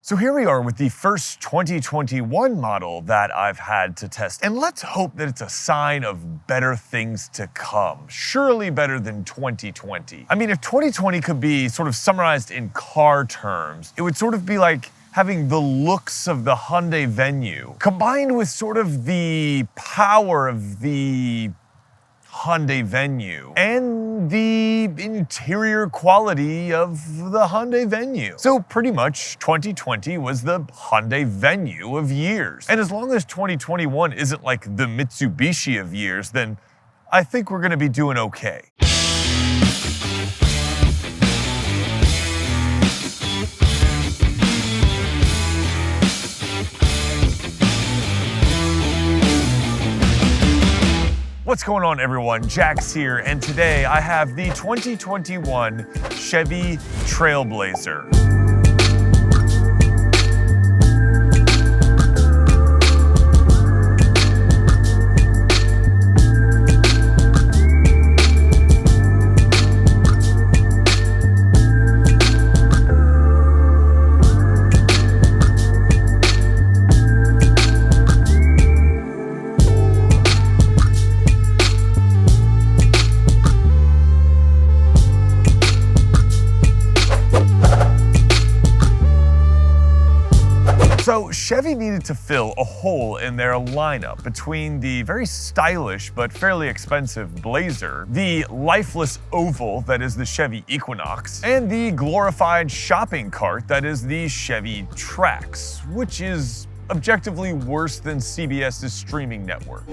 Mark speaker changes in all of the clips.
Speaker 1: So here we are with the first 2021 model that I've had to test, and let's hope that it's a sign of better things to come. Surely better than 2020. I mean, if 2020 could be sort of summarized in car terms, it would sort of be like having the looks of the Hyundai Venue combined with sort of the power of the Hyundai Venue and the interior quality of the Hyundai Venue. So pretty much 2020 was the Hyundai Venue of years. And as long as 2021 isn't like the Mitsubishi of years, then I think we're gonna be doing okay. What's going on, everyone? Jax here, and today I have the 2021 Chevy Trailblazer. So Chevy needed to fill a hole in their lineup between the very stylish but fairly expensive Blazer, the lifeless oval that is the Chevy Equinox, and the glorified shopping cart that is the Chevy Trax, which is objectively worse than CBS's streaming network.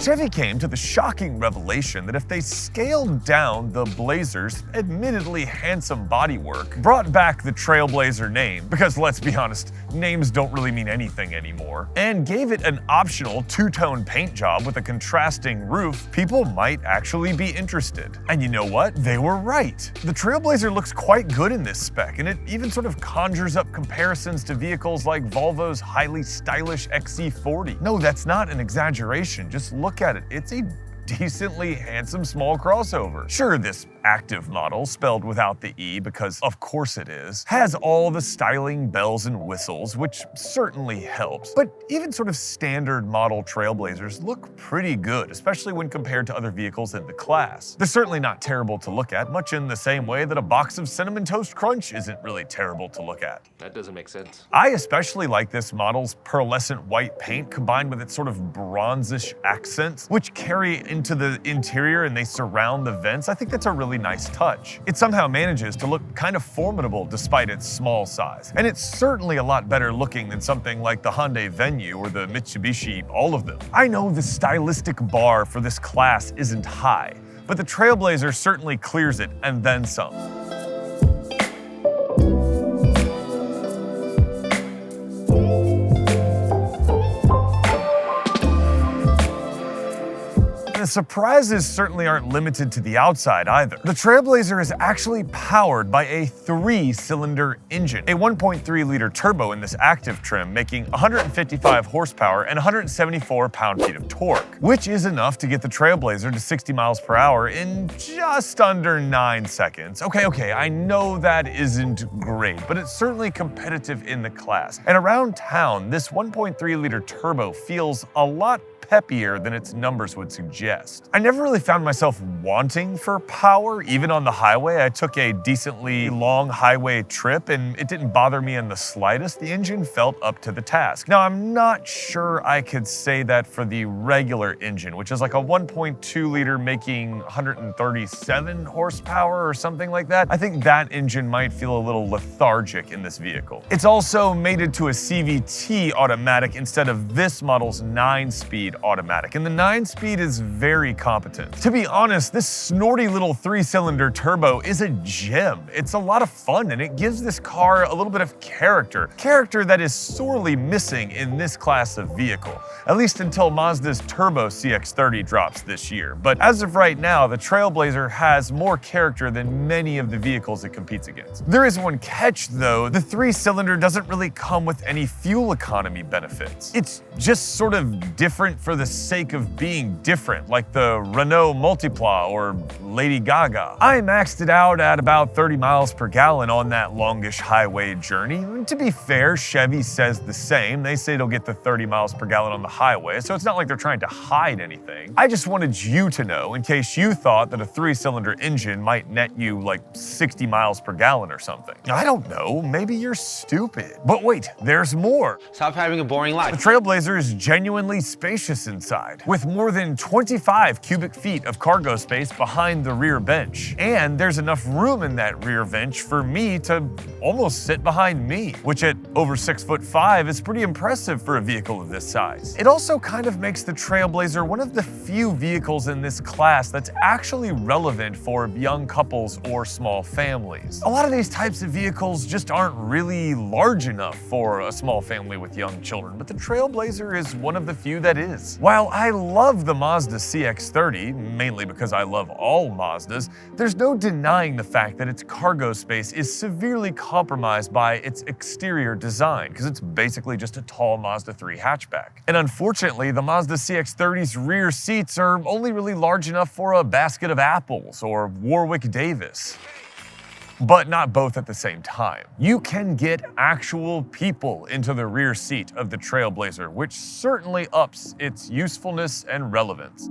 Speaker 1: Chevy came to the shocking revelation that if they scaled down the Blazer's admittedly handsome bodywork, brought back the Trailblazer name, because let's be honest, names don't really mean anything anymore, and gave it an optional two-tone paint job with a contrasting roof, people might actually be interested. And you know what? They were right. The Trailblazer looks quite good in this spec, and it even sort of conjures up comparisons to vehicles like Volvo's highly stylish XC40. No, that's not an exaggeration. Just look at it. It's a decently handsome small crossover. Sure, this Activ model, spelled without the E because of course it is, has all the styling bells and whistles, which certainly helps. But even sort of standard model Trailblazers look pretty good, especially when compared to other vehicles in the class. They're certainly not terrible to look at, much in the same way that a box of Cinnamon Toast Crunch isn't really terrible to look at.
Speaker 2: That doesn't make sense.
Speaker 1: I especially like this model's pearlescent white paint combined with its sort of bronzish accents, which carry into the interior and they surround the vents. I think that's a really nice touch. It somehow manages to look kind of formidable despite its small size. And it's certainly a lot better looking than something like the Hyundai Venue or the Mitsubishi, all of them. I know the stylistic bar for this class isn't high, but the Trailblazer certainly clears it and then some. The surprises certainly aren't limited to the outside either. The Trailblazer is actually powered by a 3-cylinder engine, a 1.3-liter turbo in this Activ trim, making 155 horsepower and 174 pound-feet of torque, which is enough to get the Trailblazer to 60 miles per hour in just under 9 seconds. Okay, I know that isn't great, but it's certainly competitive in the class. And around town, this 1.3-liter turbo feels a lot peppier than its numbers would suggest. I never really found myself wanting for power, even on the highway. I took a decently long highway trip and it didn't bother me in the slightest. The engine felt up to the task. Now, I'm not sure I could say that for the regular engine, which is like a 1.2 liter making 137 horsepower or something like that. I think that engine might feel a little lethargic in this vehicle. It's also mated to a CVT automatic instead of this model's 9-speed automatic, and the 9-speed is very competent. To be honest, this snorty little 3-cylinder turbo is a gem. It's a lot of fun, and it gives this car a little bit of character that is sorely missing in this class of vehicle, at least until Mazda's Turbo CX-30 drops this year. But as of right now, the Trailblazer has more character than many of the vehicles it competes against. There is one catch though: the 3-cylinder doesn't really come with any fuel economy benefits. It's just sort of different for the sake of being different, like the Renault Multipla or Lady Gaga. I maxed it out at about 30 miles per gallon on that longish highway journey. And to be fair, Chevy says the same. They say it'll get to 30 miles per gallon on the highway, so it's not like they're trying to hide anything. I just wanted you to know, in case you thought that a 3-cylinder engine might net you like 60 miles per gallon or something. I don't know, maybe you're stupid. But wait, there's more.
Speaker 2: Stop having a boring life.
Speaker 1: The Trailblazer is genuinely spacious inside, with more than 25 cubic feet of cargo space behind the rear bench. And there's enough room in that rear bench for me to almost sit behind me, which at over 6'5" is pretty impressive for a vehicle of this size. It also kind of makes the Trailblazer one of the few vehicles in this class that's actually relevant for young couples or small families. A lot of these types of vehicles just aren't really large enough for a small family with young children, but the Trailblazer is one of the few that is. While I love the Mazda CX-30, mainly because I love all Mazdas, there's no denying the fact that its cargo space is severely compromised by its exterior design, because it's basically just a tall Mazda 3 hatchback. And unfortunately, the Mazda CX-30's rear seats are only really large enough for a basket of apples or Warwick Davis. But not both at the same time. You can get actual people into the rear seat of the Trailblazer, which certainly ups its usefulness and relevance.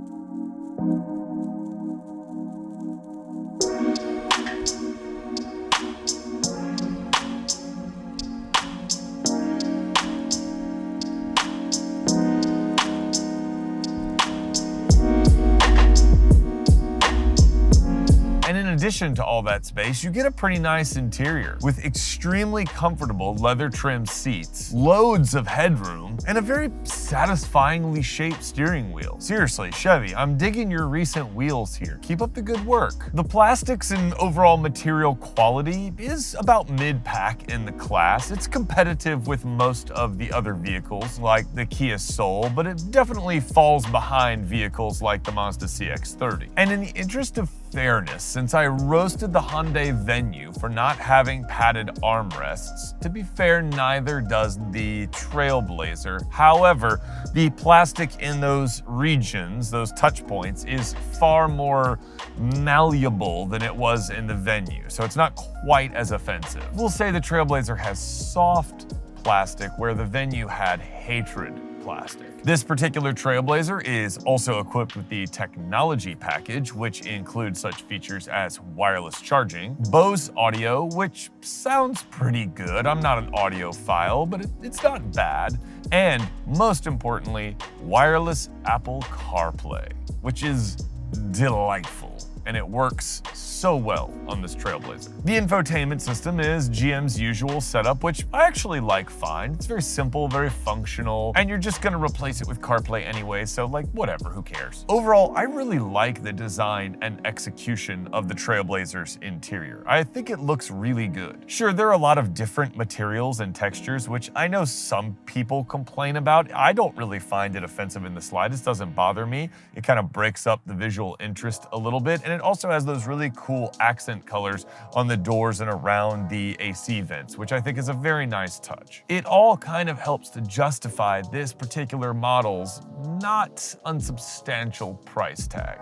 Speaker 1: In addition to all that space, you get a pretty nice interior with extremely comfortable leather trimmed seats, loads of headroom, and a very satisfyingly shaped steering wheel. Seriously, Chevy, I'm digging your recent wheels here. Keep up the good work. The plastics and overall material quality is about mid-pack in the class. It's competitive with most of the other vehicles, like the Kia Soul, but it definitely falls behind vehicles like the Mazda CX-30. And in the interest of fairness, since I roasted the Hyundai Venue for not having padded armrests, to be fair, neither does the Trailblazer. However, the plastic in those regions, those touch points, is far more malleable than it was in the Venue, so it's not quite as offensive. We'll say the Trailblazer has soft plastic where the Venue had hatred plastic. This particular Trailblazer is also equipped with the technology package, which includes such features as wireless charging, Bose audio, which sounds pretty good. I'm not an audiophile, but it's not bad. And most importantly, wireless Apple CarPlay, which is delightful. And it works so well on this Trailblazer. The infotainment system is GM's usual setup, which I actually like fine. It's very simple, very functional, and you're just gonna replace it with CarPlay anyway, so like whatever, who cares? Overall, I really like the design and execution of the Trailblazer's interior. I think it looks really good. Sure, there are a lot of different materials and textures, which I know some people complain about. I don't really find it offensive in the slightest. It doesn't bother me. It kind of breaks up the visual interest a little bit, and it also has those really cool accent colors on the doors and around the AC vents, which I think is a very nice touch. It all kind of helps to justify this particular model's not unsubstantial price tag.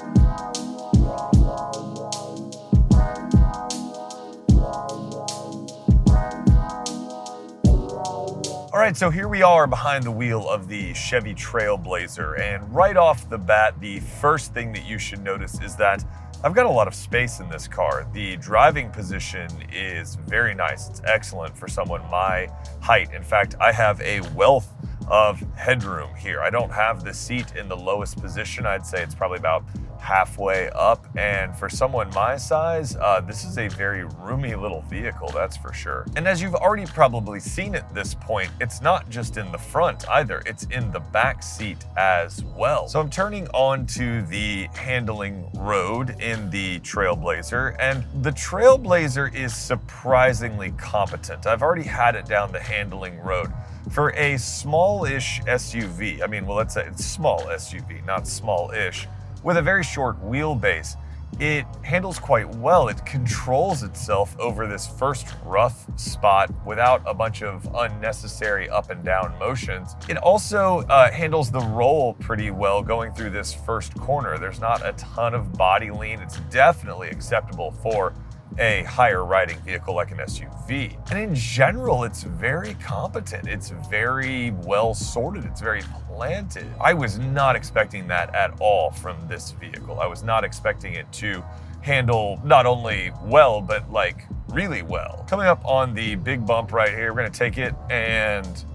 Speaker 1: All right, so here we are behind the wheel of the Chevy Trailblazer, and right off the bat, the first thing that you should notice is that I've got a lot of space in this car. The driving position is very nice. It's excellent for someone my height. In fact, I have a wealth of headroom here. I don't have the seat in the lowest position. I'd say it's probably about halfway up, and for someone my size, this is a very roomy little vehicle, that's for sure. And as you've already probably seen at this point, it's not just in the front either, it's in the back seat as well. So I'm turning onto the handling road in the Trailblazer, and the Trailblazer is surprisingly competent. I've already had it down the handling road. For a small-ish SUV, I mean, well, let's say it's small SUV, not small-ish, with a very short wheelbase, it handles quite well. It controls itself over this first rough spot without a bunch of unnecessary up and down motions. It also handles the roll pretty well going through this first corner. There's not a ton of body lean. It's definitely acceptable for a higher riding vehicle like an SUV. And in general, it's very competent. It's very well sorted. It's very planted. I was not expecting that at all from this vehicle. I was not expecting it to handle not only well, but like really well. Coming up on the big bump right here, we're gonna take it, and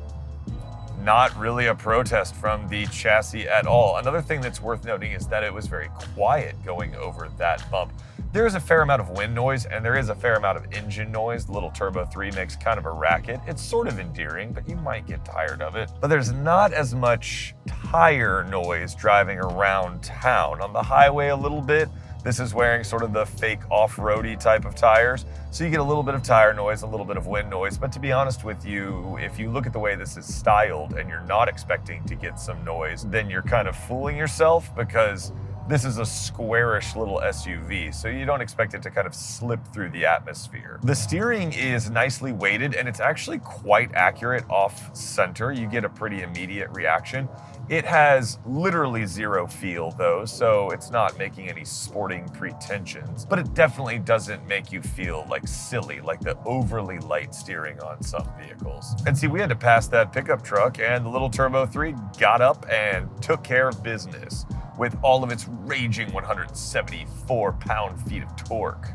Speaker 1: not really a protest from the chassis at all. Another thing that's worth noting is that it was very quiet going over that bump. There is a fair amount of wind noise and there is a fair amount of engine noise. The little Turbo 3 makes kind of a racket. It's sort of endearing, but you might get tired of it. But there's not as much tire noise driving around town. On the highway a little bit. This is wearing sort of the fake off-roady type of tires. So you get a little bit of tire noise, a little bit of wind noise. But to be honest with you, if you look at the way this is styled and you're not expecting to get some noise, then you're kind of fooling yourself, because this is a squarish little SUV, so you don't expect it to kind of slip through the atmosphere. The steering is nicely weighted, and it's actually quite accurate off center. You get a pretty immediate reaction. It has literally zero feel though, so it's not making any sporting pretensions, but it definitely doesn't make you feel like silly, like the overly light steering on some vehicles. And see, we had to pass that pickup truck, and the little Turbo 3 got up and took care of business with all of its raging 174 pound-feet of torque.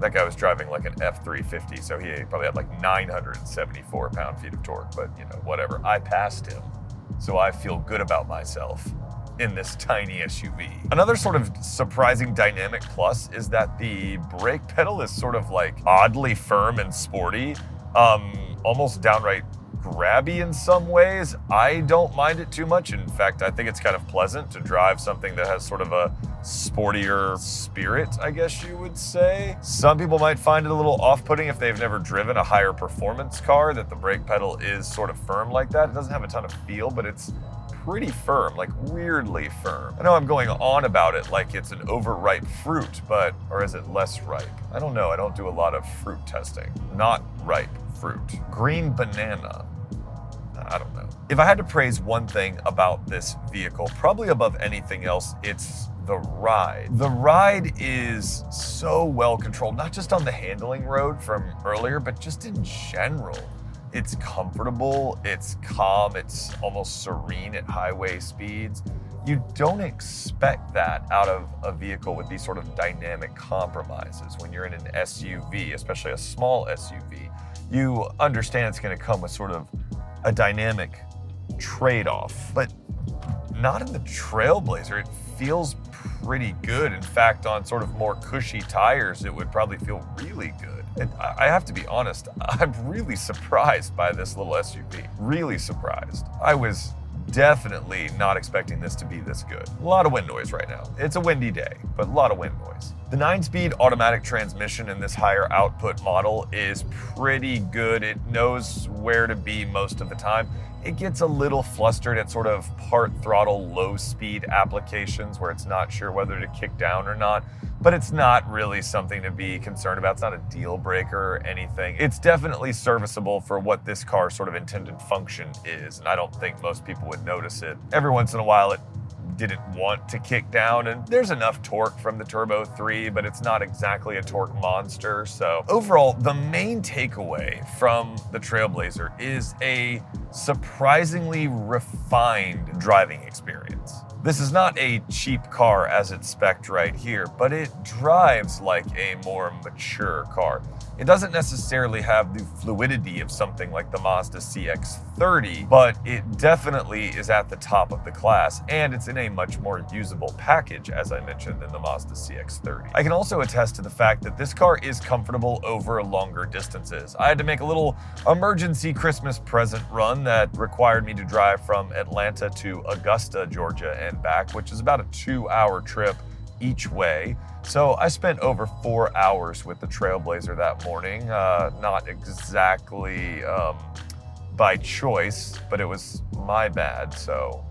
Speaker 1: That guy was driving like an F350, so he probably had like 974 pound-feet of torque, but you know, whatever. I passed him, so I feel good about myself in this tiny SUV. Another sort of surprising dynamic plus is that the brake pedal is sort of like oddly firm and sporty, almost downright grabby in some ways. I don't mind it too much. In fact, I think it's kind of pleasant to drive something that has sort of a sportier spirit, I guess you would say. Some people might find it a little off-putting if they've never driven a higher performance car, that the brake pedal is sort of firm like that. It doesn't have a ton of feel, but it's pretty firm, like weirdly firm. I know I'm going on about it like it's an overripe fruit, but, or is it less ripe? I don't know. I don't do a lot of fruit testing. Not ripe fruit. Green banana. I don't know. If I had to praise one thing about this vehicle, probably above anything else, it's the ride. The ride is so well controlled, not just on the handling road from earlier, but just in general. It's comfortable, it's calm, it's almost serene at highway speeds. You don't expect that out of a vehicle with these sort of dynamic compromises. When you're in an SUV, especially a small SUV, you understand it's going to come with sort of a dynamic trade-off, but not in the Trailblazer. It feels pretty good. In fact, on sort of more cushy tires, it would probably feel really good. And I have to be honest, I'm really surprised by this little SUV. Really surprised. I was definitely not expecting this to be this good. A lot of wind noise right now. It's a windy day, but a lot of wind noise. The 9-speed automatic transmission in this higher output model is pretty good. It knows where to be most of the time. It gets a little flustered at sort of part throttle, low speed applications where it's not sure whether to kick down or not, but it's not really something to be concerned about. It's not a deal breaker or anything. It's definitely serviceable for what this car's sort of intended function is, and I don't think most people would notice it. Every once in a while, it didn't want to kick down, and there's enough torque from the Turbo 3, but it's not exactly a torque monster. So overall, the main takeaway from the Trailblazer is a surprisingly refined driving experience. This is not a cheap car as it's spec'd right here, but it drives like a more mature car. It doesn't necessarily have the fluidity of something like the Mazda CX-30, but it definitely is at the top of the class, and it's in a much more usable package, as I mentioned, than the Mazda CX-30. I can also attest to the fact that this car is comfortable over longer distances. I had to make a little emergency Christmas present run that required me to drive from Atlanta to Augusta, Georgia, and back, which is about a 2-hour trip each way. So I spent over 4 hours with the Trailblazer that morning, not exactly by choice, but it was my bad, so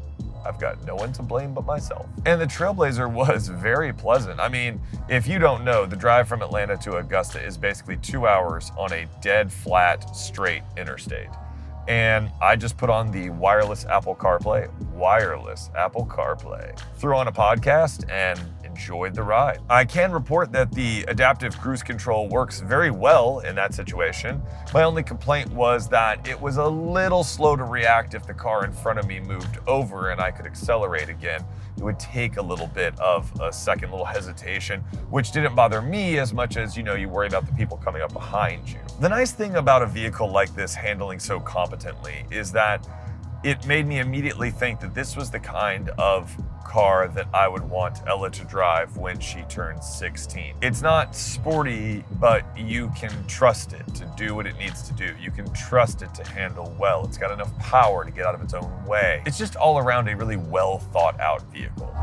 Speaker 1: I've got no one to blame but myself. And the Trailblazer was very pleasant. I mean, if you don't know, the drive from Atlanta to Augusta is basically 2 hours on a dead flat, straight interstate. And I just put on the wireless Apple CarPlay, threw on a podcast and enjoyed the ride. I can report that the adaptive cruise control works very well in that situation. My only complaint was that it was a little slow to react if the car in front of me moved over and I could accelerate again. It would take a little bit of a second, little hesitation, which didn't bother me as much as, you worry about the people coming up behind you. The nice thing about a vehicle like this handling so competently is that it made me immediately think that this was the kind of car that I would want Ella to drive when she turns 16. It's not sporty, but you can trust it to do what it needs to do. You can trust it to handle well. It's got enough power to get out of its own way. It's just all around a really well thought out vehicle.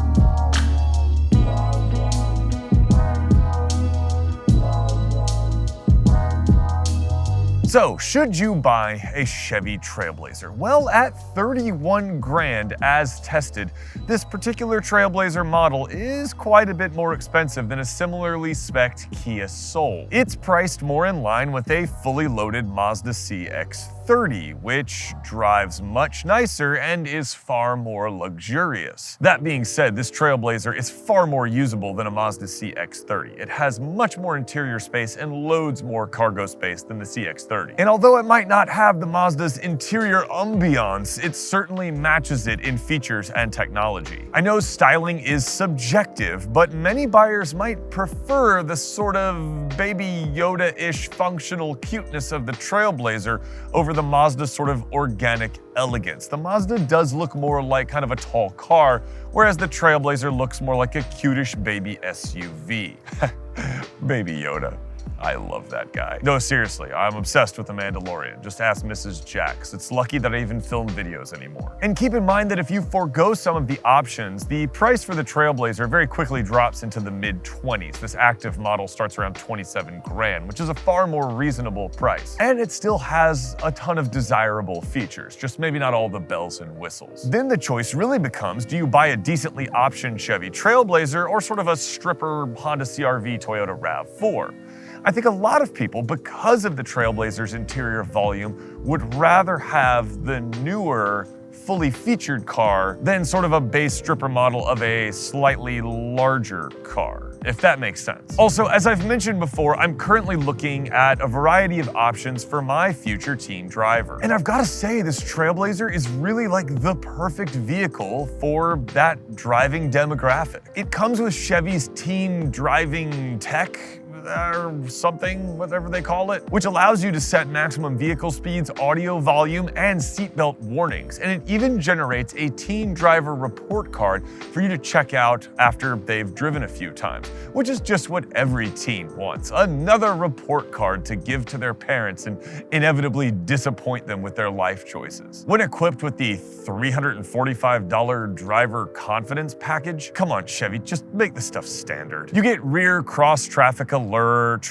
Speaker 1: So, should you buy a Chevy Trailblazer? Well, at 31 grand as tested, this particular Trailblazer model is quite a bit more expensive than a similarly spec'd Kia Soul. It's priced more in line with a fully loaded Mazda CX-30, which drives much nicer and is far more luxurious. That being said, this Trailblazer is far more usable than a Mazda CX-30. It has much more interior space and loads more cargo space than the CX-30. And although it might not have the Mazda's interior ambiance, it certainly matches it in features and technology. I know styling is subjective, but many buyers might prefer the sort of Baby Yoda-ish functional cuteness of the Trailblazer over the Mazda's sort of organic elegance. The Mazda does look more like kind of a tall car, whereas the Trailblazer looks more like a cutish baby SUV. Baby Yoda. I love that guy. No, seriously, I'm obsessed with The Mandalorian. Just ask Mrs. Jax. It's lucky that I even film videos anymore. And keep in mind that if you forego some of the options, the price for the Trailblazer very quickly drops into the mid-20s. This Activ model starts around 27 grand, which is a far more reasonable price. And it still has a ton of desirable features, just maybe not all the bells and whistles. Then the choice really becomes, do you buy a decently optioned Chevy Trailblazer or sort of a stripper Honda CR-V Toyota RAV4? I think a lot of people, because of the Trailblazer's interior volume, would rather have the newer, fully featured car than sort of a base stripper model of a slightly larger car, if that makes sense. Also, as I've mentioned before, I'm currently looking at a variety of options for my future teen driver. And I've got to say, this Trailblazer is really like the perfect vehicle for that driving demographic. It comes with Chevy's teen driving tech, or something, whatever they call it, which allows you to set maximum vehicle speeds, audio volume, and seatbelt warnings. And it even generates a teen driver report card for you to check out after they've driven a few times, which is just what every teen wants. Another report card to give to their parents and inevitably disappoint them with their life choices. When equipped with the $345 driver confidence package, come on Chevy, just make the stuff standard. You get rear cross traffic alert,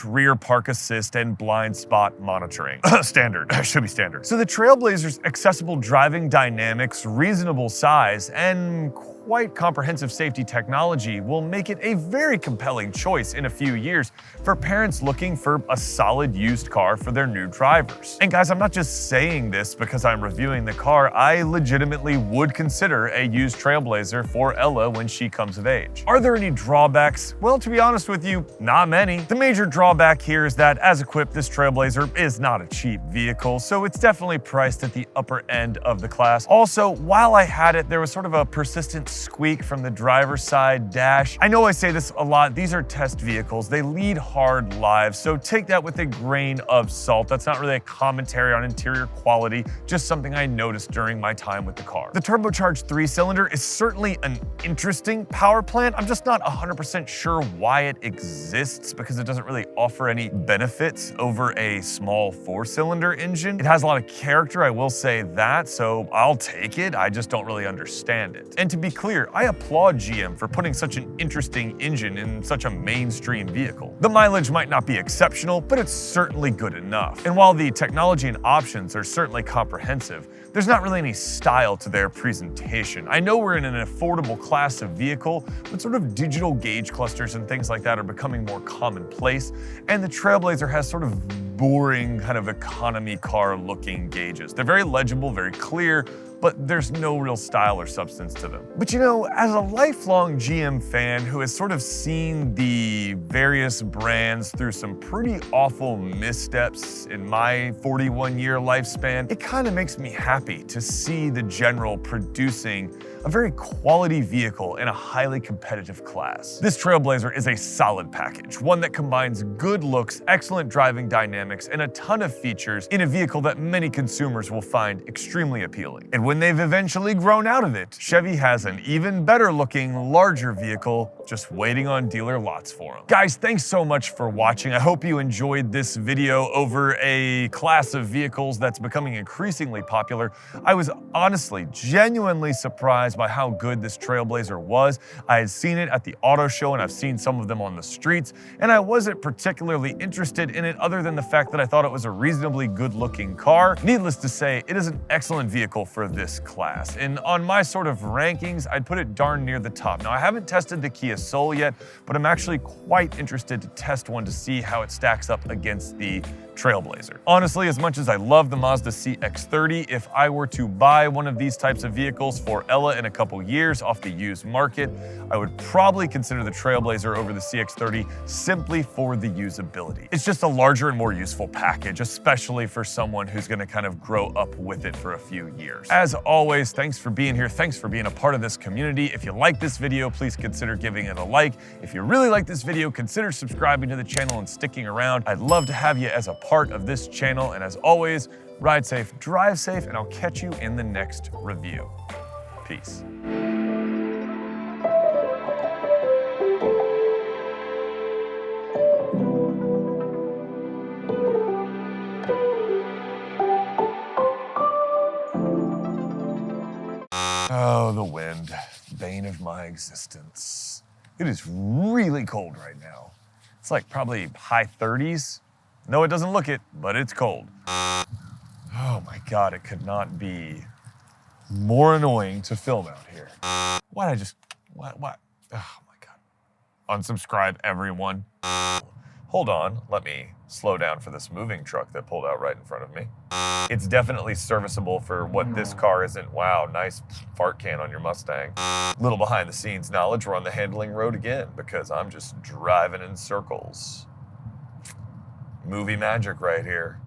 Speaker 1: rear park assist, and blind spot monitoring. Standard, should be standard. So the Trailblazer's accessible driving dynamics, reasonable size, and quite comprehensive safety technology will make it a very compelling choice in a few years for parents looking for a solid used car for their new drivers. And guys, I'm not just saying this because I'm reviewing the car. I legitimately would consider a used Trailblazer for Ella when she comes of age. Are there any drawbacks? Well, to be honest with you, not many. The major drawback here is that, as equipped, this Trailblazer is not a cheap vehicle, so it's definitely priced at the upper end of the class. Also, while I had it, there was sort of a persistent squeak from the driver's side dash. I know I say this a lot, these are test vehicles. They lead hard lives, so take that with a grain of salt. That's not really a commentary on interior quality, just something I noticed during my time with the car. The turbocharged 3-cylinder is certainly an interesting power plant. I'm just not 100% sure why it exists because it doesn't really offer any benefits over a small 4-cylinder engine. It has a lot of character, I will say that, so I'll take it. I just don't really understand it. And to be clear, clear, I applaud GM for putting such an interesting engine in such a mainstream vehicle. The mileage might not be exceptional, but it's certainly good enough. And while the technology and options are certainly comprehensive, there's not really any style to their presentation. I know we're in an affordable class of vehicle, but sort of digital gauge clusters and things like that are becoming more commonplace, and the Trailblazer has sort of boring kind of economy car looking gauges. They're very legible, very clear, but there's no real style or substance to them. But you know, as a lifelong GM fan who has sort of seen the various brands through some pretty awful missteps in my 41-year lifespan, it kind of makes me happy to see the General producing a very quality vehicle in a highly competitive class. This Trailblazer is a solid package, one that combines good looks, excellent driving dynamics, and a ton of features in a vehicle that many consumers will find extremely appealing. And when they've eventually grown out of it, Chevy has an even better looking, larger vehicle just waiting on dealer lots for them. Guys, thanks so much for watching. I hope you enjoyed this video over a class of vehicles that's becoming increasingly popular. I was honestly, genuinely surprised by how good this Trailblazer was. I had seen it at the auto show and I've seen some of them on the streets, and I wasn't particularly interested in it other than the fact that I thought it was a reasonably good looking car. Needless to say, it is an excellent vehicle for this class, and on my sort of rankings, I'd put it darn near the top. Now, I haven't tested the Kia Soul yet, but I'm actually quite interested to test one to see how it stacks up against the Trailblazer. Honestly, as much as I love the Mazda CX-30, if I were to buy one of these types of vehicles for Ella in a couple years off the used market, I would probably consider the Trailblazer over the CX-30 simply for the usability. It's just a larger and more useful package, especially for someone who's gonna kind of grow up with it for a few years. As always, thanks for being here. Thanks for being a part of this community. If you like this video, please consider giving it a like. If you really like this video, consider subscribing to the channel and sticking around. I'd love to have you as a part of this channel, and as always, ride safe, drive safe, and I'll catch you in the next review. Peace. Oh, the wind, bane of my existence. It is really cold right now. It's like probably high 30s. No, it doesn't look it, but it's cold. Oh my God, it could not be more annoying to film out here. Why'd I just, what? Oh my God. Unsubscribe, everyone. Hold on, let me slow down for this moving truck that pulled out right in front of me. It's definitely serviceable for what this car isn't. Wow, nice fart can on your Mustang. Little behind the scenes knowledge, we're on the handling road again because I'm just driving in circles. Movie magic right here.